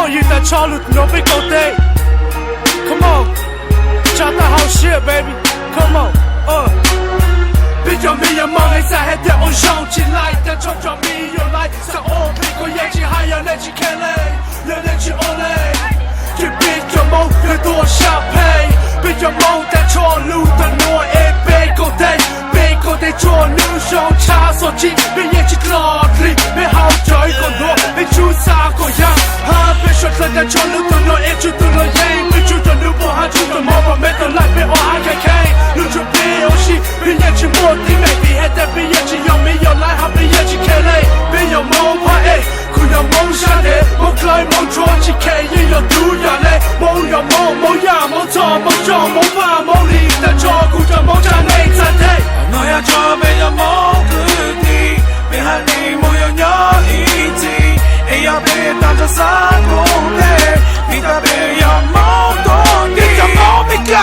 you that Charlotte, no big old day. Come on, chop the whole shit, baby. Come on, bây giờ mi giờ mong anh sẽ hết theo ôn sông chỉ lại ta cho mi giờ lại sao ôm bị có yên chỉ hai giờ nên chỉ khen lên chỉ ôn lên chỉ biết cho mong người tua sao pay bây giờ mong ta cho lưu ta nuôi em bên cô đây cho nữ sông cha so chi bây giờ chỉ lo đi bây hao trời còn đua bây chú xa còn yang ha bây giờ ta cho lưu ta nuôi em chú ta nuôi em bây chú ta nuôi bộ hai chú ta mong và mấy ta lại bây oa hai cái lưu cho bây giờ chỉ bây giờ chỉ muốn đi mẹ vì hết ta bây giờ chỉ dùng bây giờ lại học bây giờ chỉ kể lên bây giờ mong phải em cứ giờ mong sao để mong lại mong cho chỉ kể như giờ đủ giờ lên mong giờ mong ya mong cho mong cho mong va mong đi ta cho cứ giờ mong cha này ta thế 너야 저 매여 먹으니 미하니 모여녀 이지 에야 배 따져 사고래 미다 배여 먹던 니자 뭡니까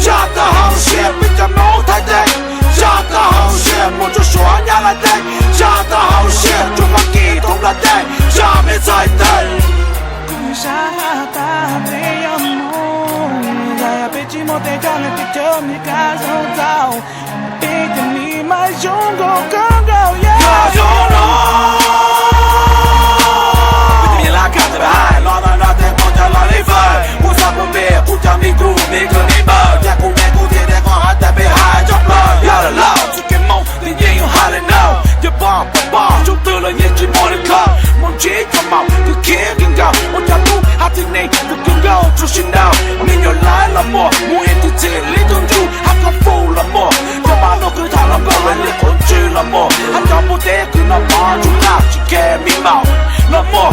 자다 하우시에 미자 못할때 자다 하우시에 먼저 쇼하냐랄때 자다 하우시에 조각기 동랄때 잠에 잘때 구사하다 매여 먹어야 뺏지 못해 전에 뒤처니까 손다운 Be my jungle girl, yeah. I don't know. With me like I'm the high, Lord, I'm not that much of a lifer. What's up with me? Put down me groove, me good me bad. Yeah, go me go there, they gon' have to be high, jump low. You're allowed to get more than you holler now. You bomb, 좀 들어야지 모니까 뭔지 come out, 그 기억인가? 어쩌고 하여튼 내 그건가 조심나. I'm in your line, I'm more into little you. I'm a fool, I'm more. 너 그 다른 거를 내 곤줄 넘어 한점 못해 그놈 봐줄라 지게 미마우 넘어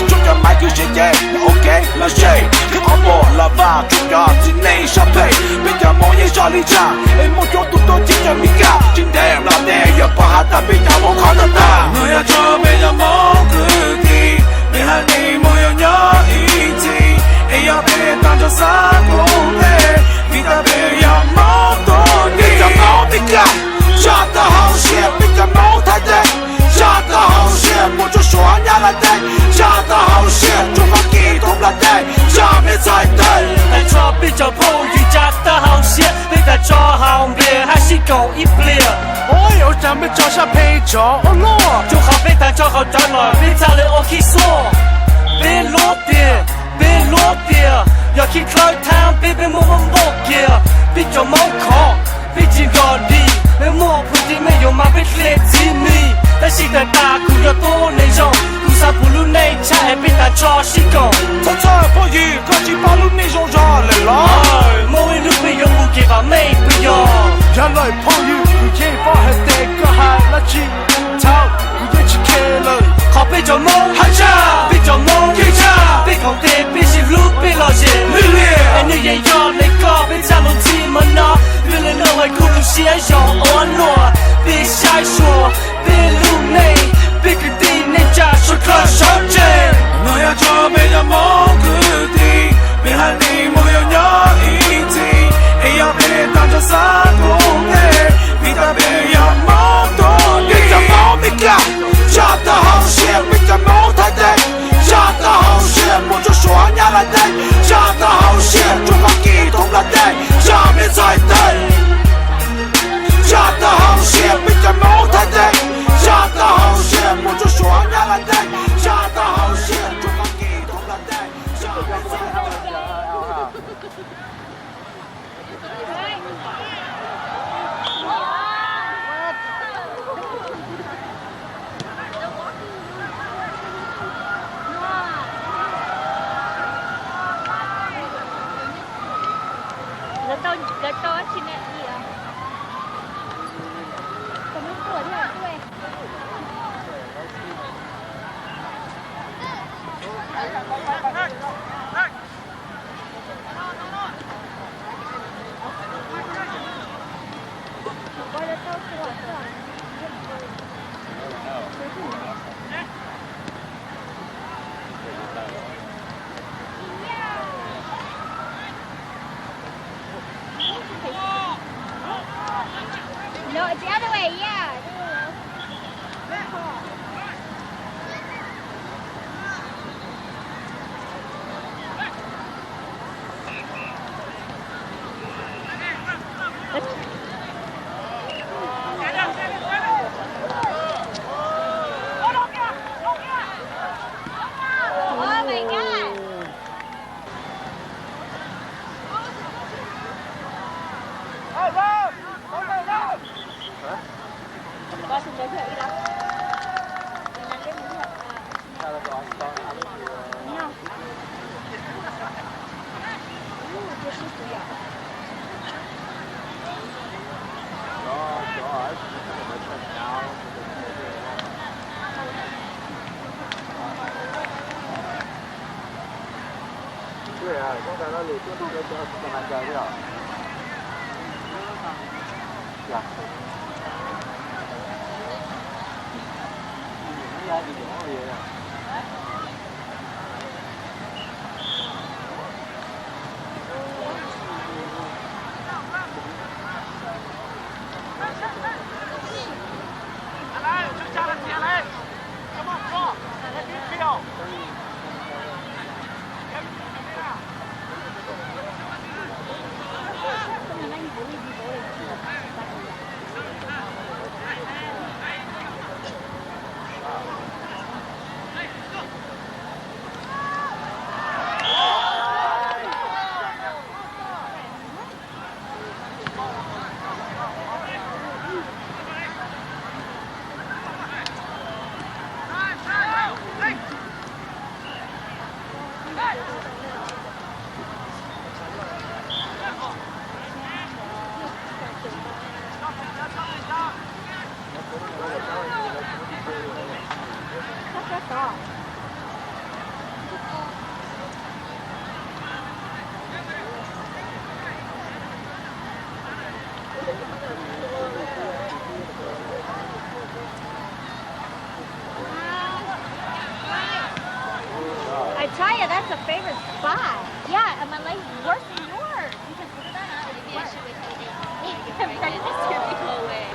좀더 마이크 시계 오케이 나 쉐이 그 어머 라바 중가 지네 샤페 비자 모예 샤리자 에모조도 또 진짜 미가 진대 라데 여파하다 비자 못 가졌다 너야 저 매여 먹으니 미하니 모여녀 이지 에야 배 던져 사고래 미다 배야 먹던 니자 뭡니까 자다 하우시에 미자 못할때 자다 하우시에 먼저 쇼하냐랄때 자다 하우시에 조각기 동랄때 잠에 잘때 ta cho bây giờ vô như cha ta hao xiết bây ta cho hao bia hay chỉ cầu ít bia ôi ở trong bên cho sao bây giờ ô lô cho họ bây ta cho họ cho nó bây ta lại ô khi xua bên lúa tiền giờ khi khơi tham bên mua bông bột kia bây giờ máu khó bây giờ gọi đi bên mua phụ thì mấy giờ mà biết lệ gì mi ta chỉ ta ta cũng giờ tôi này rồi cũng sao phụ luôn này cha em bây ta cho chỉ cầu 천천히 보기 같이 발로 네 종자를 라 mỗi lúc bây giờ mua kia và mấy bây giờ trả lời phong như cứ chỉ bỏ hết tiền có hai là chi thao cứ chỉ kể lời họ bây giờ mong hai cha bây giờ mong kia cha bây không thể bây chỉ lúc bây lo gì anh như vậy do lấy có bây cha luôn chi mà nó bây lên đâu hay cũng chỉ ai cho ôn nọ bây sai số bây lúc này bây cái tin nên cha số khó sống chết 너야 저 매여 먹으니 미하니 모여녀 이지 에야 배 던져 사고래 미다 배야 먹던 니자 뭡니까 자다 하우시에 미자 못할때 자다 하우시에 먼저 쇼하냐랄때 자다 하우시에 조각기 동랄때 잠에 잘때 자다 하우시에 미자 못할때 자다 하우시에 먼저 쇼하냐랄때 자다 하우시에 조각기 동랄때 잠에 잘때 Để tôi xin em gì ạ? Còn nước tuổi thì là tôi. Quay lên tôi tuổi. No, it's the other way, yeah. No.这是不要。对啊，刚才那里就蛮焦掉。呀。你还是有嘢啊？来，就加了铁来，Come on, come on, let me feel. I tell you, that's a favorite spot. Yeah, and my leg's worse than yours. Because look at that. Maybe I should wait till I'm ready to steer people away.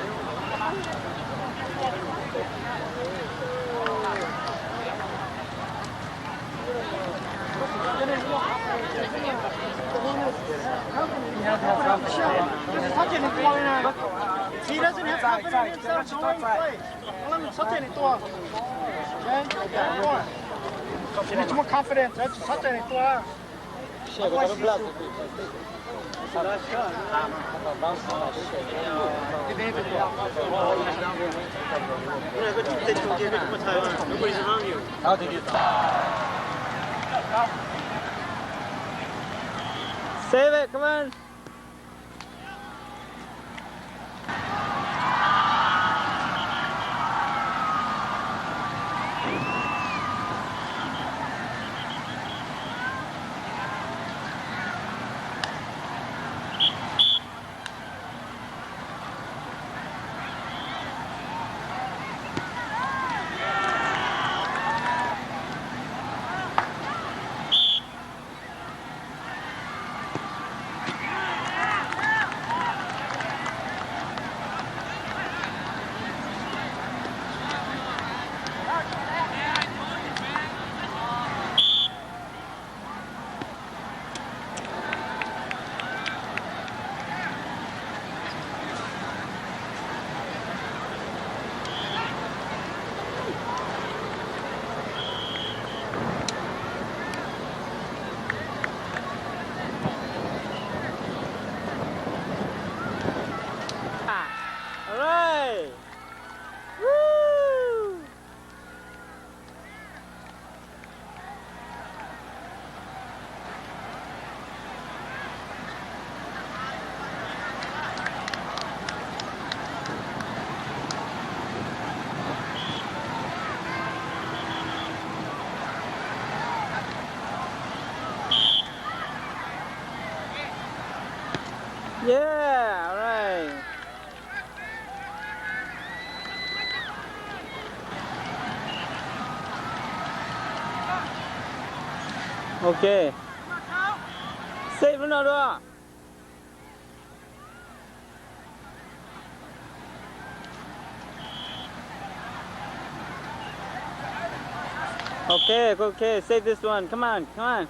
He doesn't have confidence in himself knowing he plays. Alam mo, satin ito ah. Okay? Go on. He needs more confidence. That's satin ito ah. Save it, come on. Alright! Woo! Yeah, alright. Okay. Save Ronaldo. Okay, okay, save this one. Come on, come on.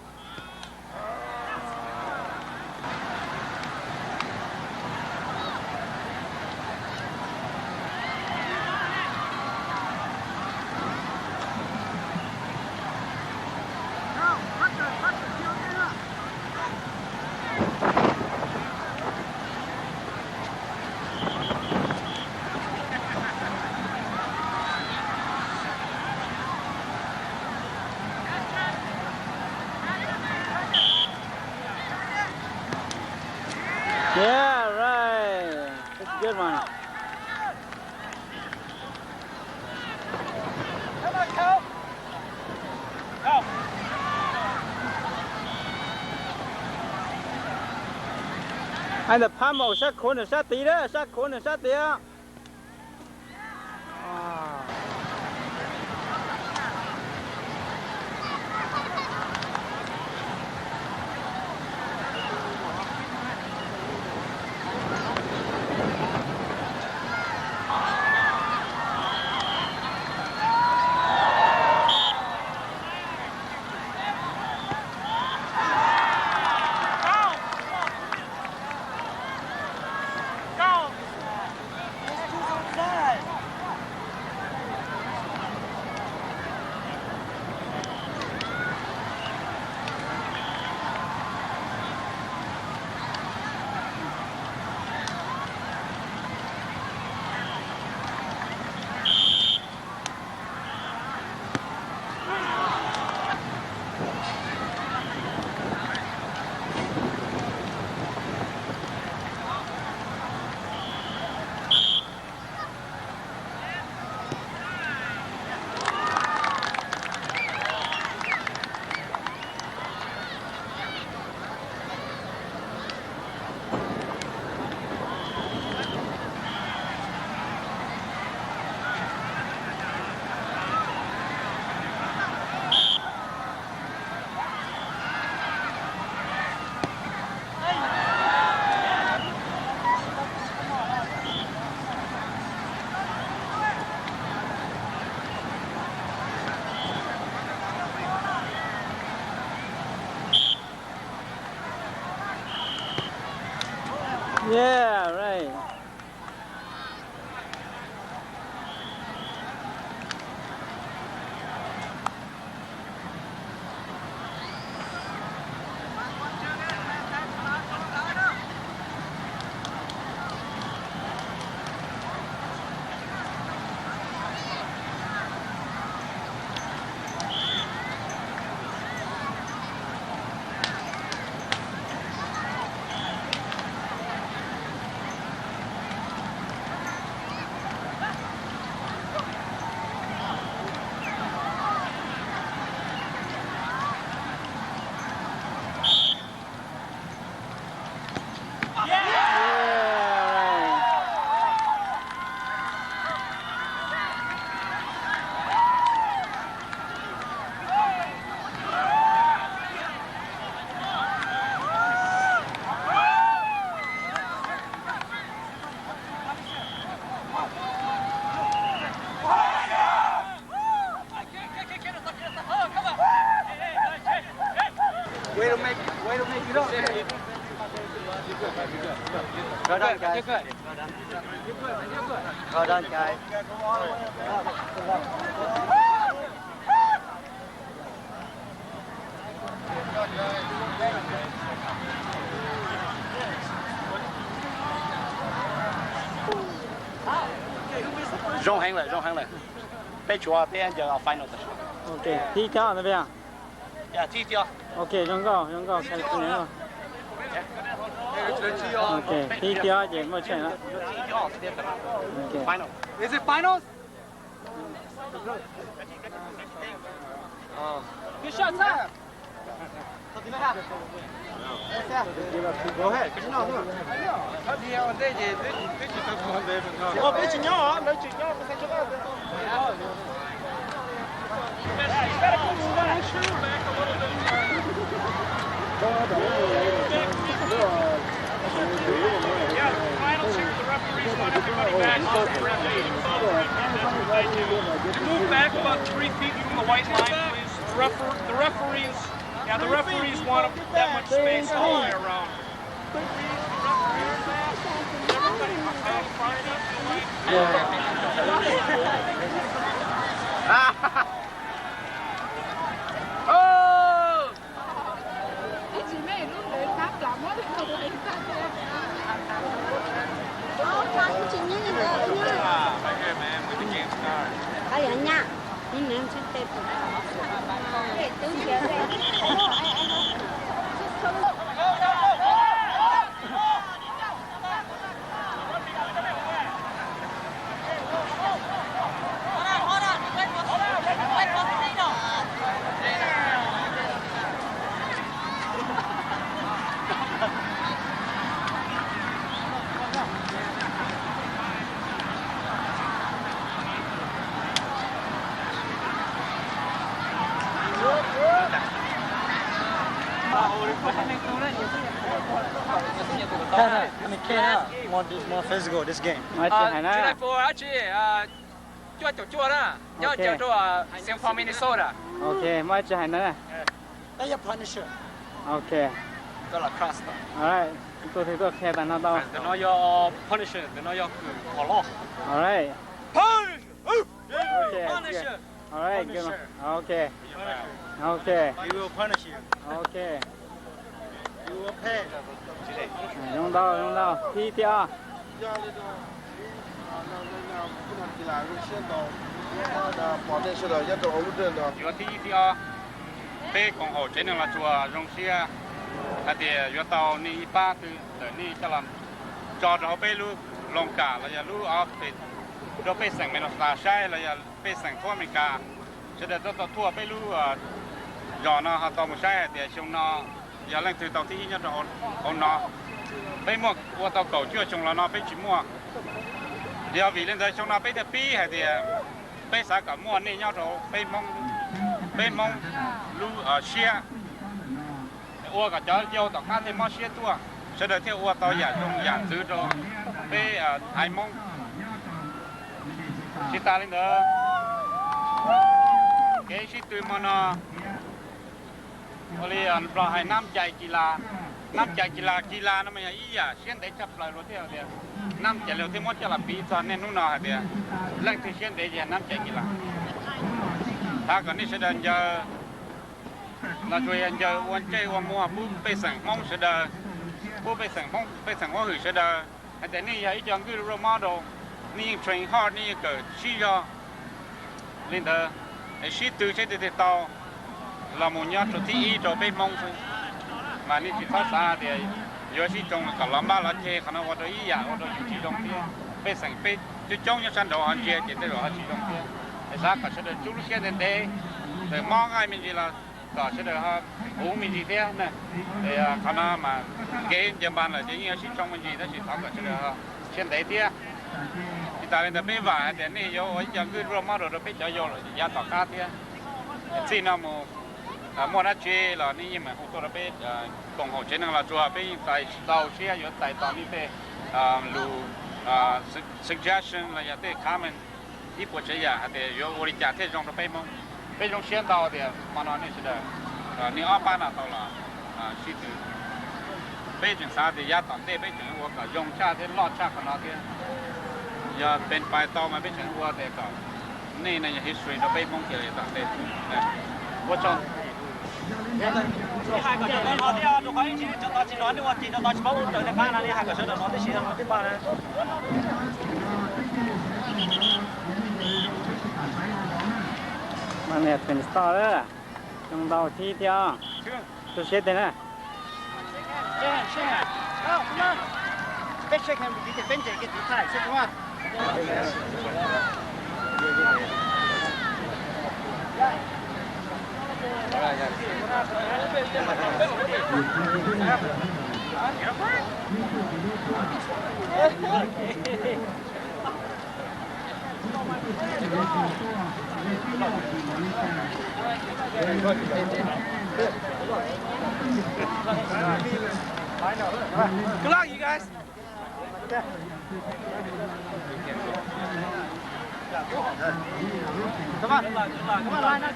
good one. Come on, Cal. Cal. Anh là phá màu sát khốn là sát tí đó, sát khốn là sát tí á. Yeah, right. Way to make it up. Well done, guys. Well done, guys. 荣幸了，荣幸了。被抓边就要 final 的。OK， 第一条那边。呀，第一条。OK， 宣告，开始年了。OK， 第一条也目前了。OK。 final。Is it finals? Oh. Good shot, Sam. Go ahead. Cái nào nữa? Ồ, bé chị nhỏ, bé chị nhỏ, cái sao cho Yeah, finals here, the referees want everybody back off the referee. You move back about 3 feet from the white line, please. The referees want that much space all the way around. Ayan nha. Ini yang cantik. Itu dia. more physical this game. Mai chỉ hay nè. July 4 á chị chua đó. Nhớ chờ cho St. Paul, Minnesota. Ok, mai chỉ hay nè. That's your Punisher. Ok. Đó là Crust. Alright. Tôi thấy tôi khe tàn nó đâu. Đừng nói do Punisher, đừng nói do bỏ lọ. Alright. Okay. Punisher. Alright, good one. Okay. Okay. He will punish you. Okay. You will pay. Dùng đâu. Thi theo. Yo thi theo. Pe con hồ trên là chùa rong xia. Thì yo tàu ni ba từ ni cho làm cho nó pe lu long cả là ya lu ở pe do pe sang menos la sai là ya pe sang thua mình cả. Cho nên tôi thua pe lu giờ nó họ tàu một sai thì chúng nó giờ lên từ tàu thi nhất rồi ông nó pe mua qua tàu cầu chưa chúng là nó pe chỉ mua. Giờ vì lên đây chúng nó pe được pi hay thì pe sao cả mua này nhau rồi pe mong lu ở xia. Ua cả chó dâu tao cá thêm món xía tua, sau đó theo ua tao giả trong giả giữ rồi, bây ai mong, chỉ ta lên đó, cái chỉ tụi mình oli bảo hai năm chạy kỳ la nó mới ý à, xuyên để chấp lại rồi theo đi, năm chạy lâu thì mất cho là bị cho nên nó nọ đi, lần thứ xuyên để giờ năm chạy kỳ la, ta còn đi sẽ đến giờ là rồi anh giờ anh chơi anh mua bút bê sẵn mong sẽ đờ bút bê sẵn hoa hủy sẽ đờ anh thấy này ấy chọn cái role model này train hard này cái chỉ cho lên đó ấy chỉ từ sẽ để tàu là một nhà cho thi cho bê mong thôi mà này chỉ thoát ra thì giờ chỉ trong cả lắm ba là chơi khả năng họ đối ý à họ đối chỉ trong kia bê sẵn bê chỉ trong những sân đồ họ chơi chỉ để họ chỉ trong kia để ra cả sẽ được chú lúc xem đến đây để mong ai mình gì là có sẽ được ha uống mình gì thế này để khả năng mà cái dân ban là chỉ như trong mình gì đó chỉ tháo cả sẽ được ha trên đấy thế thì ta lên tập bên vải để này vô ở trong cái roma rồi bên chỗ vô rồi giá tỏ cao thế xin nào mua nó chơi là ní mà không tôi là bên cộng hòa trên là chùa bên tại tàu xe ở tại tàu ní bên lu suggestion là nhà thế comment ít bộ chơi à để vô ori trả thế trong bên mong bên trong xe tàu thì mà nó này sẽ đượcนี่อ้อป้าน่ะตลอดชีวิตไปถึงสาธิยาตอนเต้ไปถึงวัวก็ยงชาที่รอดชาขนาดที่อย่าเป็นไปต่อมาไปถึงวัวแต่ก็นี่ใน history เราไปมองเกี่ยวกับต่างเต้วัวชนนี่หายก็จะนอนที่อ่ะทุกคนที่จะตอนที่นอนที่วันที่จะตอนที่บ้านเดินในบ้านนั่นนี่หายก็จะนอนที่ชีนอนที่บ้านนะมันเนี่ยเป็นสตอร์เลย用到梯条，就写的呢。Oh, come on. Let's shake him. You can bend it. Get the side. Shake him up. Good luck, you guys. Come on. Come on, line up.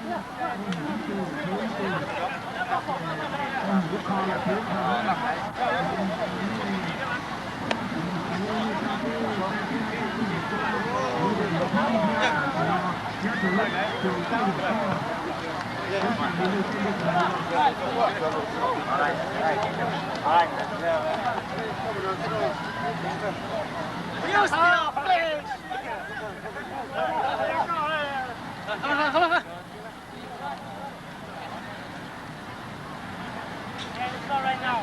Come on. Right now.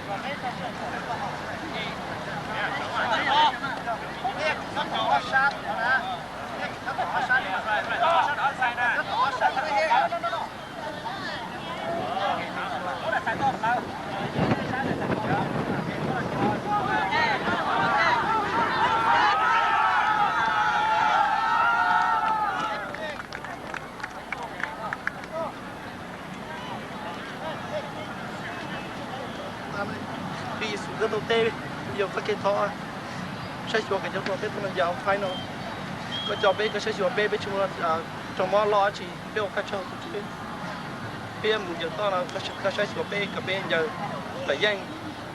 bị sụt rất đầu tê nhiều các cái thọใช้ชัวกันยกตัวเป็นมันยาวไฟนอลก็จอบเบ้ก็ใช้ชัวเบ้ไปชัวจอมล้อจีเบ้ก็ชอบทุกทีเบ้มึงจะต้องเราก็ใช้ชัวเบ้กับเบ้ยังแต่ยัง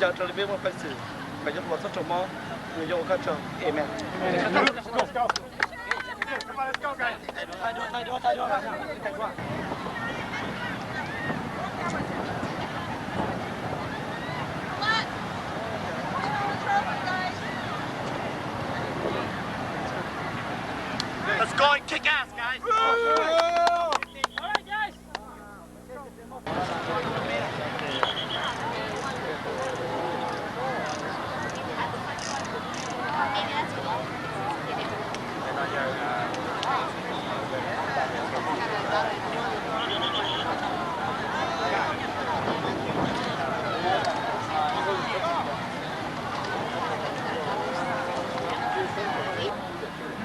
ยังจะเรียกว่าเป็นสื่อไปยกตัวสักจอมมึงยกก็ชอบเอเมน Let's go guys ถ่ายด้วย Let's go and kick ass, guys! Alright, guys!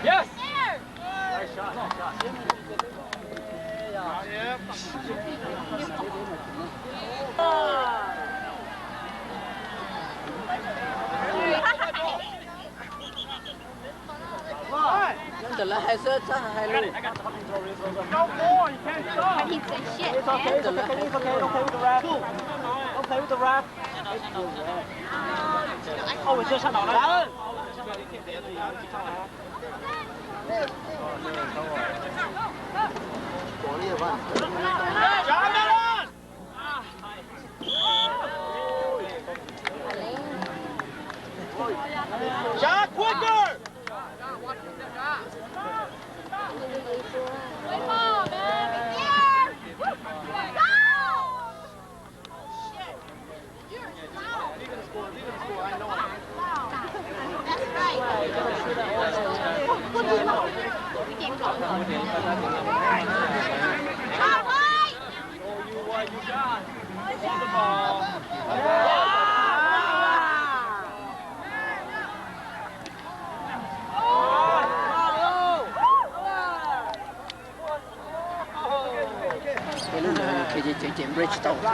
Yes! Nice shot. Yep. Từ là hai sớt sao hai luôn. No more, you can't stop. I need some shit, It's okay, man. it's okay, it's okay. Don't play with the ref. Don't play with the ref. Oh, 我这上脑了。Shot quicker! Play ball, man. Be here. Go! Shit. You're foul. That's right. We can't go. All right. What you got? On the ball. Cái chuyện bridge tàu Good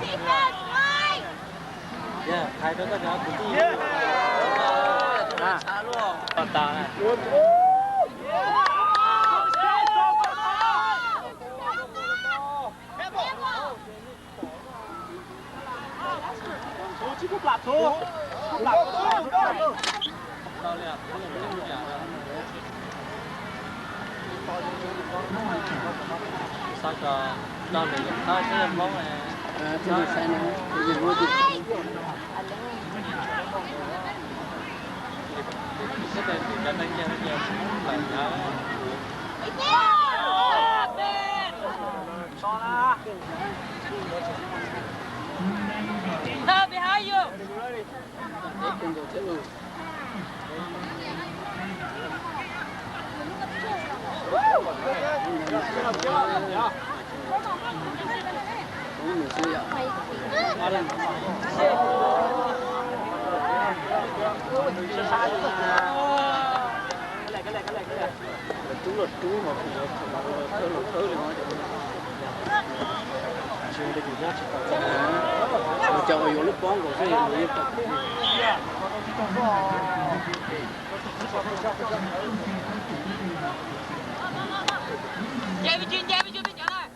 defense, Mike. Yeah, hai đứa có nhỏ của chị. xa luôn. Còn tao này. Chỉ có lạp thôi. Lạp thôi. Tao liền, không được lên được nhà. Sao cho tao để tao sẽ làm bóng này. Thế là sai nữa. Bây giờ vô đi. Cái này thì đánh nhau nhiều phải nhớ. No, behind you. Không được thế luôn. Trú một cho vô lúc bóng của cái gì chạy bên trên trở lại.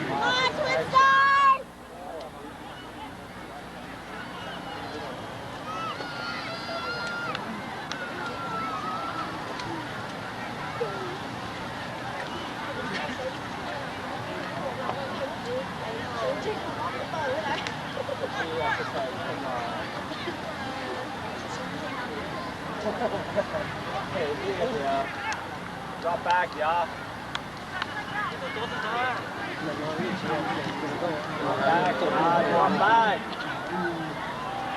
Come on, Twin Stars! Drop back, yeah. Drop back.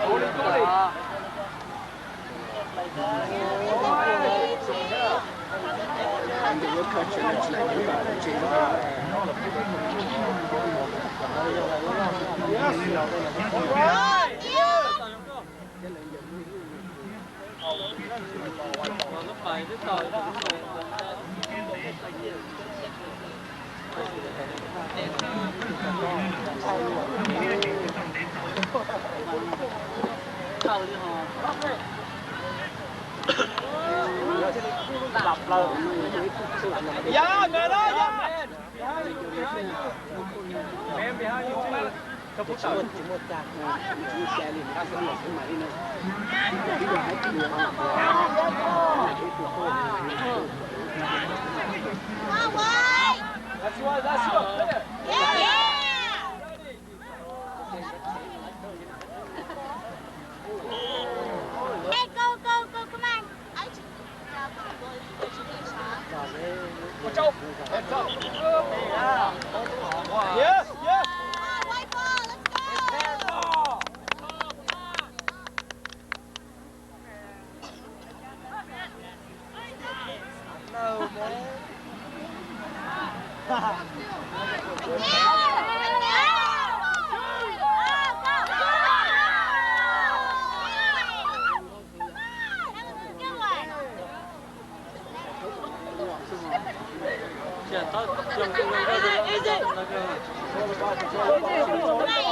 Hold it, hold it. Yeah, man, yeah. Man, behind you, man. That's what. Yeah. Hey, go, come on. Watch out. Heads up. Yes. White ball, let's go. No, man.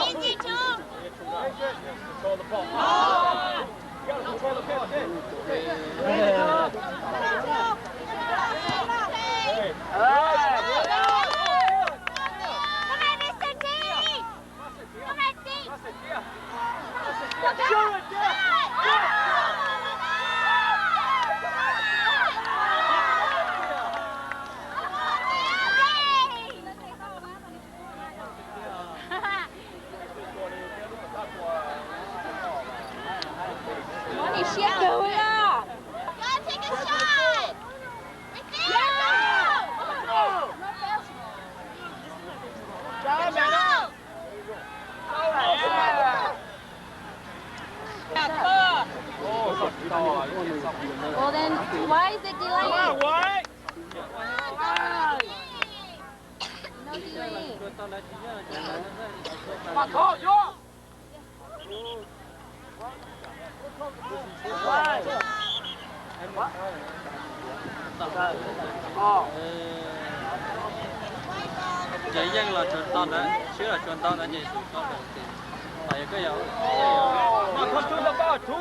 Easy too. Control the ball. You gotta control the ball. Well then, why is it delayed? Come on, White. No delay. Vậy dân là chuẩn tao đó, chứ là chuẩn tao đã nhảy xuống con đầu tiên. Tại cái dấu. Mà không chui được bao chú.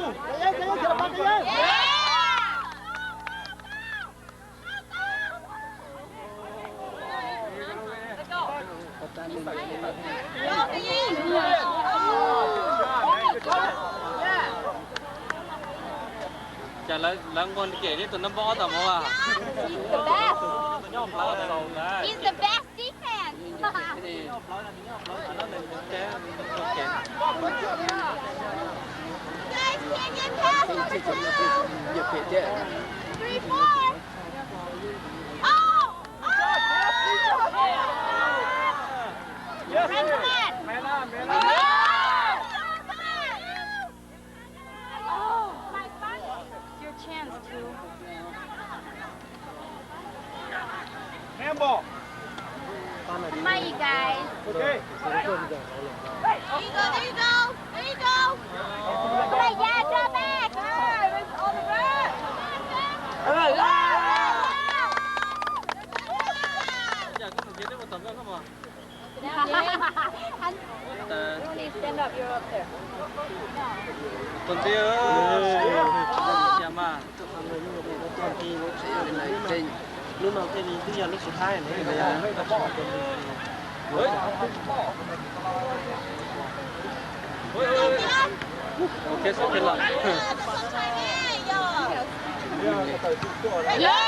Chả là con kể đi tụi nó bỏ tao mà. He's the best. Nhóm lao đầu là. He's the best defense. Guys, can't get past number 2. 3, 4. Oh! Yes, Come on. Oh, my God. Your chance to. Handball. Come on, you guys. Okay. There you go. Come on, yeah, drop back. On the ground. Dạ, có một cái tầm đó không ạ? Stand up, you're up there. Tuần tiêu chà mà. Lúc nào cái thứ giờ lúcสุดท้ายnày bây giờ Ok, sẽ kết lại. Cái đó.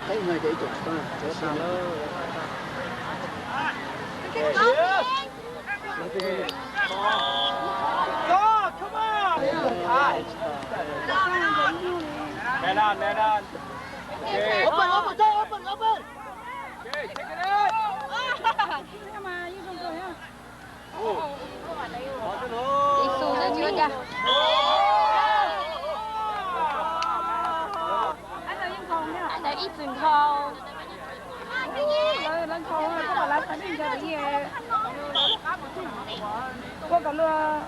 thấy người để chụp ta chỗ sao đó Go, come on! Man on. Okay. Open. Okay, take it out! Anh đã ít dừng khâu. lên khâu có mà lái đi ra đi có cả lừa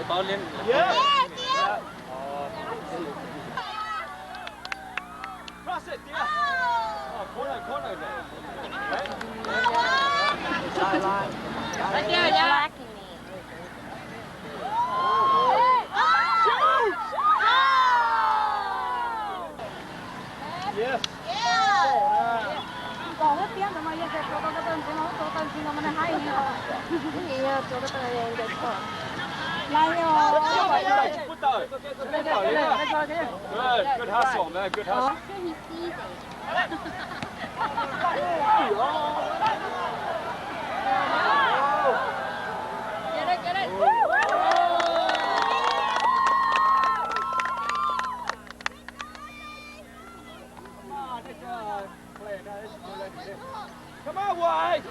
Bao liên. Cross it, yeah. Corner. sideline Blacking me. Yes. còn hết tiếng mà giờ cho cái tên xin nó mình hay nhỉ gì cho cái tên để cho lại Put there. Good hustle, man. Good hustle. Come on, White.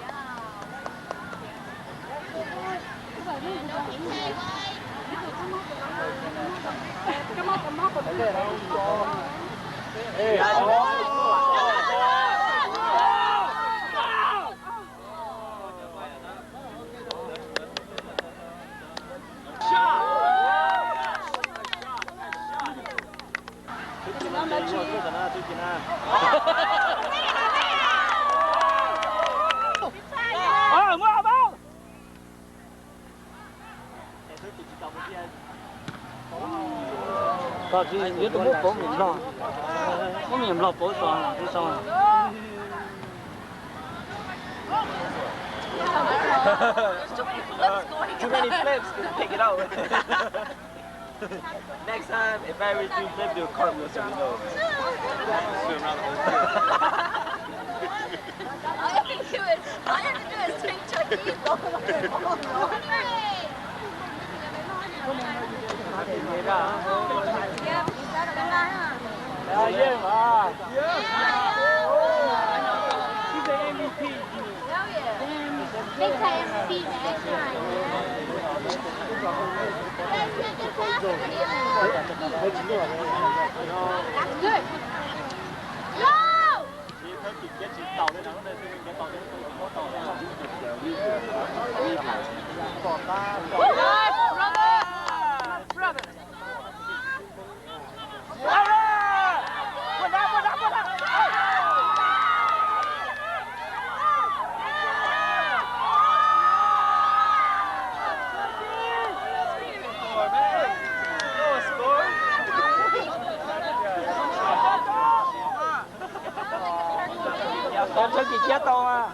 Có gì nếu tôi muốn bố mình lo, bố mình lo bố xong, đi xong. Too many flips, just pick it up. Next time, if I ever do flip, do a cartwheel so we know. Swim around the whole All I have to do is swing turkeys Yeah, ma. she's an MVP Big time MVP next time. That's good. Go! Brother! Con sẽ chỉ chết tàu à.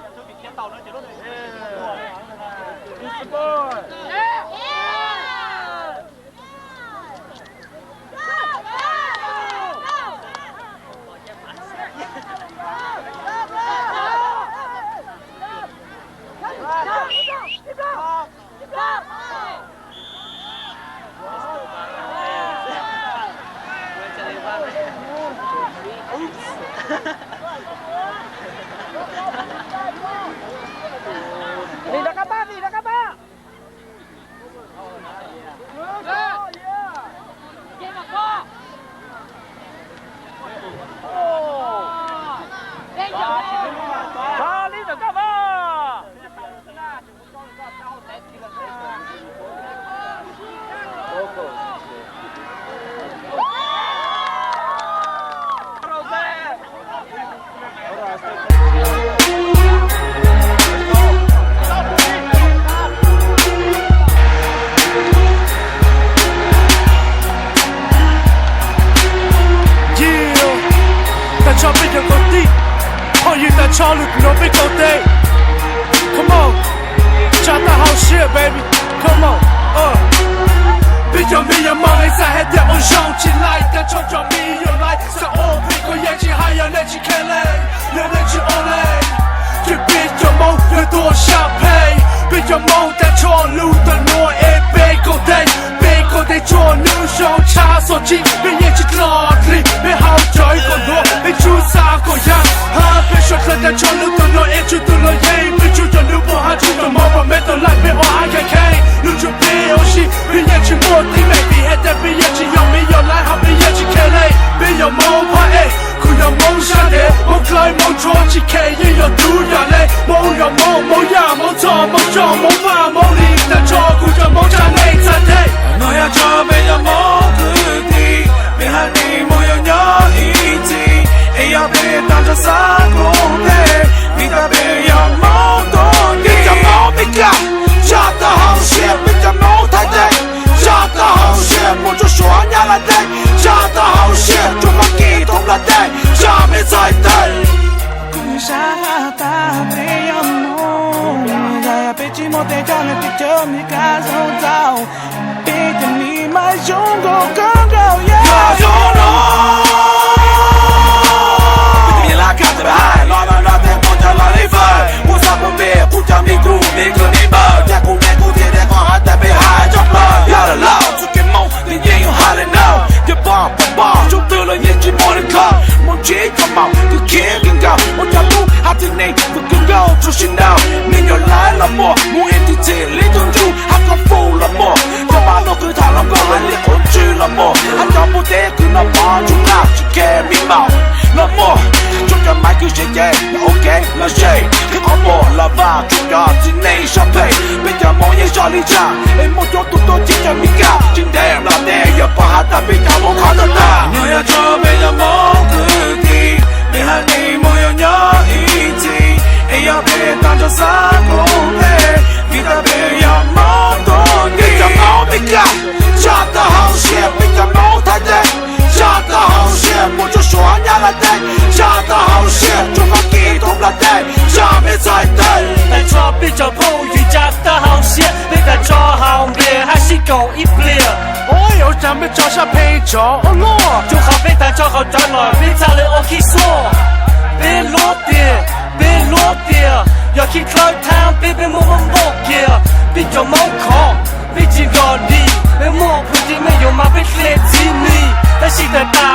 Đi ra các bạn, đi ra các bạn. Ba đi được các bạn. Ta cho biết được con tí. Họ như ta cho lực nó biết câu tê. the whole shit, baby. Come on, bây giờ mi giờ mong anh sẽ hết đẹp ôn dòng chỉ lại ta cho mi giờ lại sẽ ôm vì có yên chỉ hai giờ nên chỉ khen lên nên chỉ ôn lên chỉ biết giờ mong về tua champagne bây giờ mong ta cho lưu ta nuôi em bê cô đây cho nữ dòng cha số chi bây giờ chỉ lo đi bây hao trời còn đua bây chú xa còn giang ha bây giờ ta cho lưu ta nuôi em chú ta nuôi em bây chú cho nữ bộ hai chú ta mong và mẹ ta lại bây ở hai cái khay lưu cho bê ô chi bây giờ chỉ một tí mẹ bị hết đẹp bây giờ chỉ dùng bây giờ lại học bây giờ chỉ khen lên bây giờ mong phải em cứ giờ mong ra để mong lại mong cho chỉ khen như giờ đủ giờ lên mong giờ mong ya mong cho mong và mong đi ta cho cứ giờ mong cha lên ra thế 너야 저 배야 뭐 그뒤 배하니 모여 이지 에야 배 던져 사고해 미다 배야 모돈 미다 모니까 Shut the whole shit 미다 못할 때 Shut the whole shit 모두 쇼냐라 때 Shut the whole shit 좀 바퀴 돌라 때 잠에 살때 구사하다 배야 뭐 나야 뺏지 못해 장을 삐져 미가 손자오 Biết你mai chúng có cơn gạo yeah you know Bây giờ là cắt từ hai lo là thêm một trăm là lấy vơi mua sao cũng biết cũng chẳng biết cũng cứ đi bờ cha cũng nghe cũng thiệt để có hai tay bị hai trong lời ya là lao chút cái mong thì nhiên hai lần nào cái bỏ chúng tôi là những chỉ muốn được khóc muốn chế cho màu cứ kia kiên cao muốn cho lúc hai thứ này cứ kiên cao cho xin nào nên nhớ lại là mùa muốn em thì chỉ lấy thương chú hai con phù là mùa 너 그 다른 거 알리 곤줄라 뭐 한점 무대 그놈 중나 지게 미마 너뭐 조금 말 그시게 오케이 나 쉐이 그 어머 라바 주가 진네 샴페인 bây 뭐에 셔리자 에 모두 또 진짜 미가 진대 라데 여파하다 비가 못 가졌다 너야 저 bây 뭐 그뒤 내 한이 모여냐 이지 에 옆에 던져 사고해 비다 배야 모돈 비다 모니까 Shut the whole shit 비다 못할 때 Shut the whole shit 모두 쇼냐라 때 Shut the whole shit 좀 바퀴 돌라 때 잠에 살때但做比较不遇见的好些，你在做好别还是够一别。我有咱们脚下陪着我，就好被他做好转了，别再来我去说，别落点，别落点，要去开摊，别别摸嘅，别做冇空，别见个你，别摸不地没有嘛别来见你，但是在大。